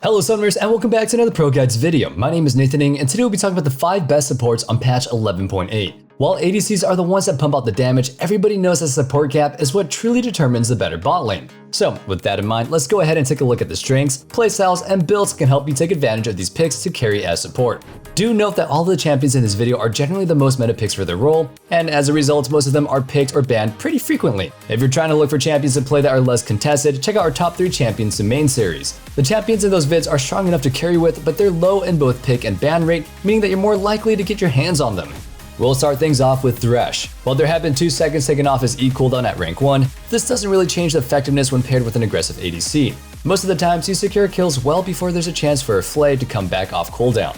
Hello Summoners and welcome back to another ProGuides video. My name is Nathan Ng and today we'll be talking about the 5 best supports on patch 11.8. While ADCs are the ones that pump out the damage, everybody knows that support gap is what truly determines the better bot lane. So with that in mind, let's go ahead and take a look at the strengths, playstyles, and builds that can help you take advantage of these picks to carry as support. Do note that all of the champions in this video are generally the most meta picks for their role, and as a result, most of them are picked or banned pretty frequently. If you're trying to look for champions to play that are less contested, check out our top 3 champions to main series. The champions in those vids are strong enough to carry with, but they're low in both pick and ban rate, meaning that you're more likely to get your hands on them. We'll start things off with Thresh. While there have been 2 seconds taken off his E cooldown at rank 1, this doesn't really change the effectiveness when paired with an aggressive ADC. Most of the times, you secure kills well before there's a chance for a Flay to come back off cooldown.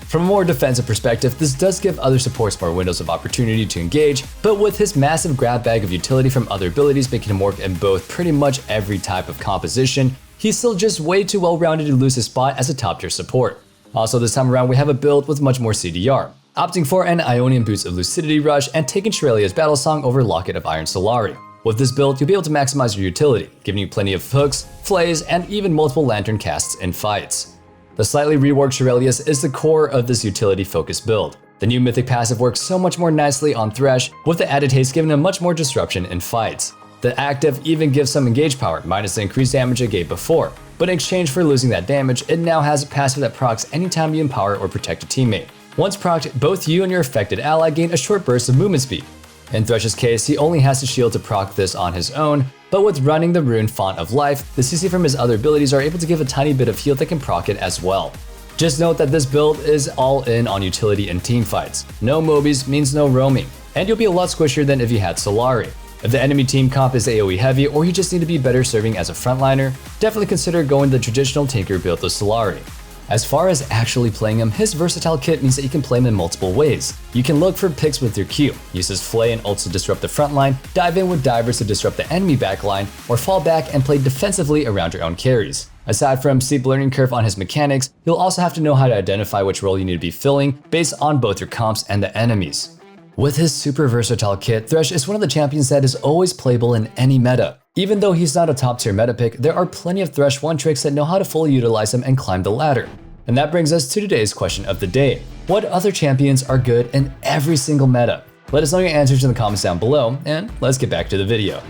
From a more defensive perspective, this does give other supports more windows of opportunity to engage, but with his massive grab bag of utility from other abilities making him work in both pretty much every type of composition, he's still just way too well-rounded to lose his spot as a top-tier support. Also this time around, we have a build with much more CDR, opting for an Ionian Boots of Lucidity Rush and taking Shirelia's Battle Song over Locket of Iron Solari. With this build, you'll be able to maximize your utility, giving you plenty of hooks, flays, and even multiple lantern casts in fights. The slightly reworked Shirelius is the core of this utility-focused build. The new mythic passive works so much more nicely on Thresh, with the added haste giving him much more disruption in fights. The active even gives some engage power, minus the increased damage it gave before, but in exchange for losing that damage, it now has a passive that procs anytime you empower or protect a teammate. Once procced, both you and your affected ally gain a short burst of movement speed. In Thresh's case, he only has to shield to proc this on his own, but with running the rune Font of Life, the CC from his other abilities are able to give a tiny bit of heal that can proc it as well. Just note that this build is all in on utility and team fights. No Mobies means no roaming, and you'll be a lot squishier than if you had Solari. If the enemy team comp is AoE heavy or you just need to be better serving as a frontliner, definitely consider going the traditional Tinker build with Solari. As far as actually playing him, his versatile kit means that you can play him in multiple ways. You can look for picks with your Q, use his Flay and ults to disrupt the front line, dive in with divers to disrupt the enemy backline, or fall back and play defensively around your own carries. Aside from steep learning curve on his mechanics, you'll also have to know how to identify which role you need to be filling based on both your comps and the enemies. With his super versatile kit, Thresh is one of the champions that is always playable in any meta. Even though he's not a top tier meta pick, there are plenty of Thresh 1 tricks that know how to fully utilize him and climb the ladder. And that brings us to today's question of the day. What other champions are good in every single meta? Let us know your answers in the comments down below, and let's get back to the video.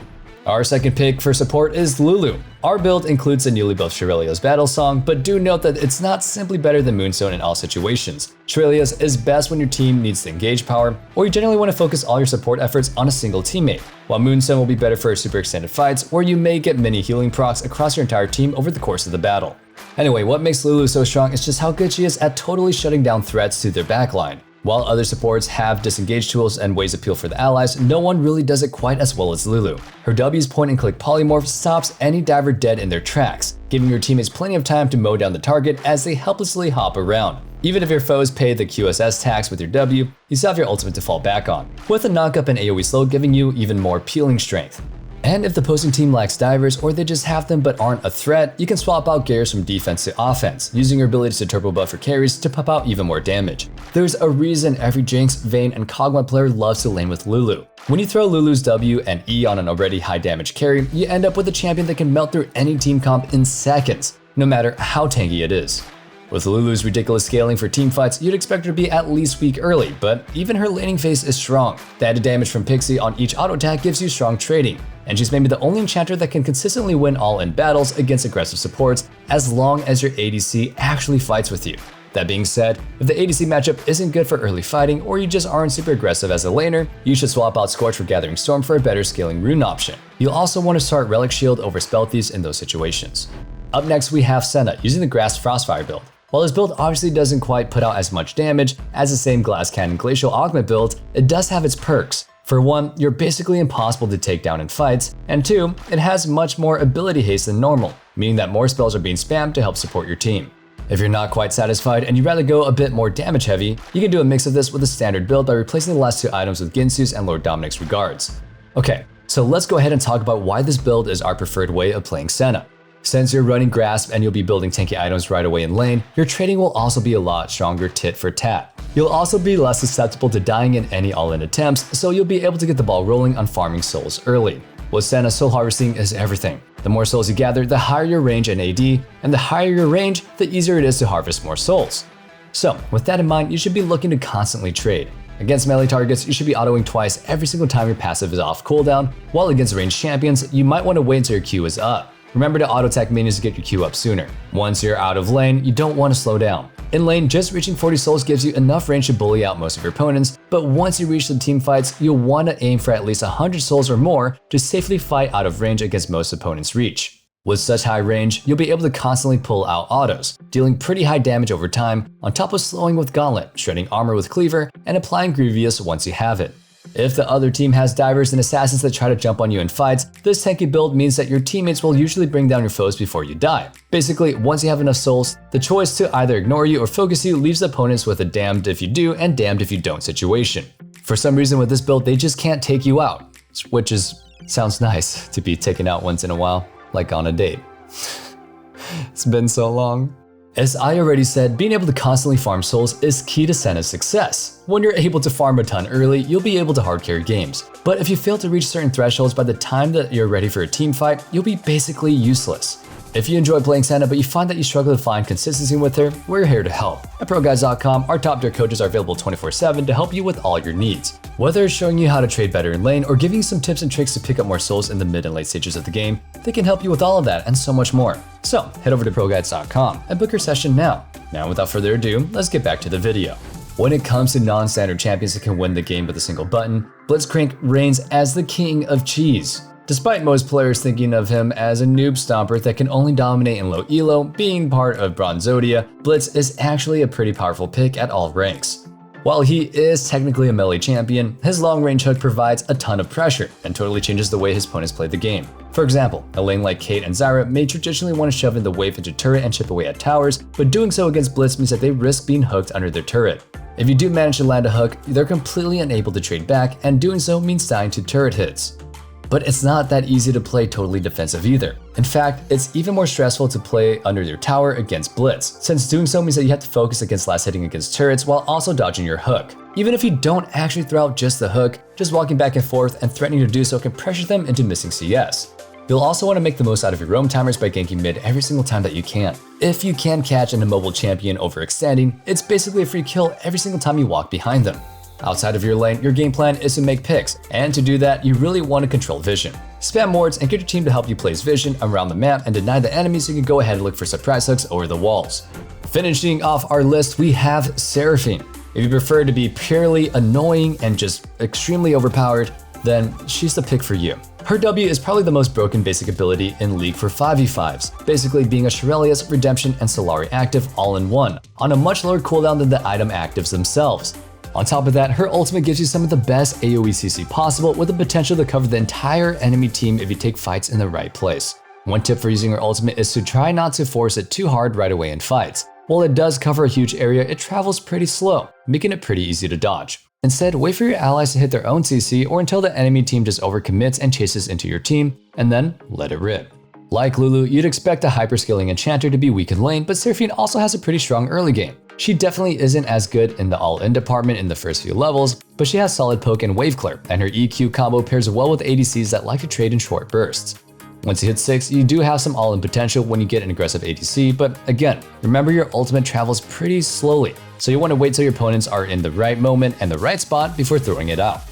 Our second pick for support is Lulu. Our build includes the newly buffed Shirelia's Battle Song, but do note that it's not simply better than Moonstone in all situations. Shirelia's is best when your team needs the engage power, or you generally want to focus all your support efforts on a single teammate, while Moonstone will be better for super extended fights, where you may get many healing procs across your entire team over the course of the battle. Anyway, what makes Lulu so strong is just how good she is at totally shutting down threats to their backline. While other supports have disengage tools and ways appeal for the allies, no one really does it quite as well as Lulu. Her W's point and click polymorph stops any diver dead in their tracks, giving your teammates plenty of time to mow down the target as they helplessly hop around. Even if your foes pay the QSS tax with your W, you still have your ultimate to fall back on, with a knockup and AoE slow giving you even more peeling strength. And if the opposing team lacks divers or they just have them but aren't a threat, you can swap out gears from defense to offense, using your abilities to turbo buff your carries to pop out even more damage. There's a reason every Jinx, Vayne, and Kog'Maw player loves to lane with Lulu. When you throw Lulu's W and E on an already high damage carry, you end up with a champion that can melt through any team comp in seconds, no matter how tanky it is. With Lulu's ridiculous scaling for teamfights, you'd expect her to be at least weak early, but even her laning phase is strong. The added damage from Pixie on each auto attack gives you strong trading, and she's maybe the only enchanter that can consistently win all-in battles against aggressive supports as long as your ADC actually fights with you. That being said, if the ADC matchup isn't good for early fighting or you just aren't super aggressive as a laner, you should swap out Scorch for Gathering Storm for a better scaling rune option. You'll also want to start Relic Shield over Spell Thieves in those situations. Up next we have Senna using the Grass Frostfire build. While his build obviously doesn't quite put out as much damage as the same Glass Cannon Glacial Augment build, it does have its perks. For one, you're basically impossible to take down in fights, and two, it has much more ability haste than normal, meaning that more spells are being spammed to help support your team. If you're not quite satisfied and you'd rather go a bit more damage heavy, you can do a mix of this with a standard build by replacing the last 2 items with Ginsu's and Lord Dominic's Regards. Okay, so let's go ahead and talk about why this build is our preferred way of playing Senna. Since you're running Grasp and you'll be building tanky items right away in lane, your trading will also be a lot stronger tit for tat. You'll also be less susceptible to dying in any all-in attempts, so you'll be able to get the ball rolling on farming souls early. With Senna, soul harvesting is everything. The more souls you gather, the higher your range and AD, and the higher your range, the easier it is to harvest more souls. So, with that in mind, you should be looking to constantly trade. Against melee targets, you should be autoing twice every single time your passive is off cooldown, while against ranged champions, you might want to wait until your Q is up. Remember to auto-attack minions to get your Q up sooner. Once you're out of lane, you don't want to slow down. In lane, just reaching 40 souls gives you enough range to bully out most of your opponents, but once you reach the team fights, you'll want to aim for at least 100 souls or more to safely fight out of range against most opponents' reach. With such high range, you'll be able to constantly pull out autos, dealing pretty high damage over time, on top of slowing with Gauntlet, shredding armor with Cleaver, and applying Grievous once you have it. If the other team has divers and assassins that try to jump on you in fights, this tanky build means that your teammates will usually bring down your foes before you die. Basically, once you have enough souls, the choice to either ignore you or focus you leaves opponents with a damned if you do and damned if you don't situation. For some reason with this build, they just can't take you out, which sounds nice to be taken out once in a while, like on a date. It's been so long. As I already said, being able to constantly farm souls is key to Senna's success. When you're able to farm a ton early, you'll be able to hard carry games. But if you fail to reach certain thresholds by the time that you're ready for a team fight, you'll be basically useless. If you enjoy playing Senna but you find that you struggle to find consistency with her, we're here to help. At ProGuides.com, our top tier coaches are available 24/7 to help you with all your needs. Whether it's showing you how to trade better in lane or giving you some tips and tricks to pick up more souls in the mid and late stages of the game, they can help you with all of that and so much more. So head over to ProGuides.com and book your session now. Now without further ado, let's get back to the video. When it comes to non-standard champions that can win the game with a single button, Blitzcrank reigns as the king of cheese. Despite most players thinking of him as a noob stomper that can only dominate in low elo, being part of Bronzodia, Blitz is actually a pretty powerful pick at all ranks. While he is technically a melee champion, his long range hook provides a ton of pressure and totally changes the way his opponents play the game. For example, a lane like Kate and Zyra may traditionally want to shove in the wave into turret and chip away at towers, but doing so against Blitz means that they risk being hooked under their turret. If you do manage to land a hook, they're completely unable to trade back, and doing so means dying to turret hits. But it's not that easy to play totally defensive either. In fact, it's even more stressful to play under your tower against Blitz, since doing so means that you have to focus against last hitting against turrets while also dodging your hook. Even if you don't actually throw out just the hook, just walking back and forth and threatening to do so can pressure them into missing CS. You'll also want to make the most out of your roam timers by ganking mid every single time that you can. If you can catch an immobile champion overextending, it's basically a free kill every single time you walk behind them. Outside of your lane, your game plan is to make picks, and to do that, you really want to control vision. Spam wards and get your team to help you place vision around the map and deny the enemy so you can go ahead and look for surprise hooks over the walls. Finishing off our list, we have Seraphine. If you prefer to be purely annoying and just extremely overpowered, then she's the pick for you. Her W is probably the most broken basic ability in League for 5v5s, basically being a Shurelya's, Redemption, and Solari active all in one, on a much lower cooldown than the item actives themselves. On top of that, her ultimate gives you some of the best AoE CC possible with the potential to cover the entire enemy team if you take fights in the right place. One tip for using her ultimate is to try not to force it too hard right away in fights. While it does cover a huge area, it travels pretty slow, making it pretty easy to dodge. Instead, wait for your allies to hit their own CC or until the enemy team just overcommits and chases into your team, and then let it rip. Like Lulu, you'd expect a hyperscaling enchanter to be weak in lane, but Seraphine also has a pretty strong early game. She definitely isn't as good in the all-in department in the first few levels, but she has solid poke and wave clear, and her EQ combo pairs well with ADCs that like to trade in short bursts. Once you hit 6, you do have some all-in potential when you get an aggressive ADC, but again, remember your ultimate travels pretty slowly, so you want to wait till your opponents are in the right moment and the right spot before throwing it out.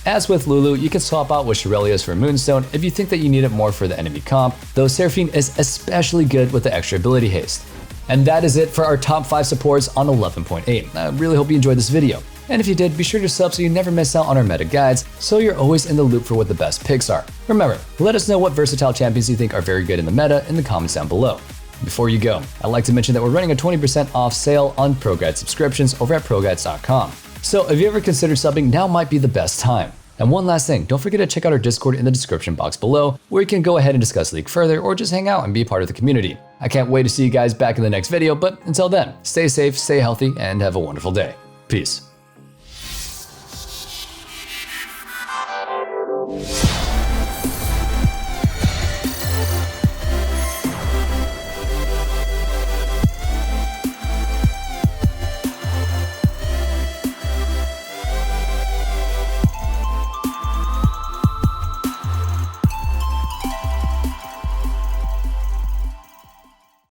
As with Lulu, you can swap out with Shurelya's for Moonstone if you think that you need it more for the enemy comp, though Seraphine is especially good with the extra ability haste. And that is it for our top 5 supports on 11.8. I really hope you enjoyed this video. And if you did, be sure to sub so you never miss out on our meta guides, so you're always in the loop for what the best picks are. Remember, let us know what versatile champions you think are very good in the meta in the comments down below. Before you go, I'd like to mention that we're running a 20% off sale on ProGuides subscriptions over at ProGuides.com. So if you ever consider subbing, now might be the best time. And one last thing, don't forget to check out our Discord in the description box below, where you can go ahead and discuss League further or just hang out and be a part of the community. I can't wait to see you guys back in the next video, but until then, stay safe, stay healthy, and have a wonderful day. Peace.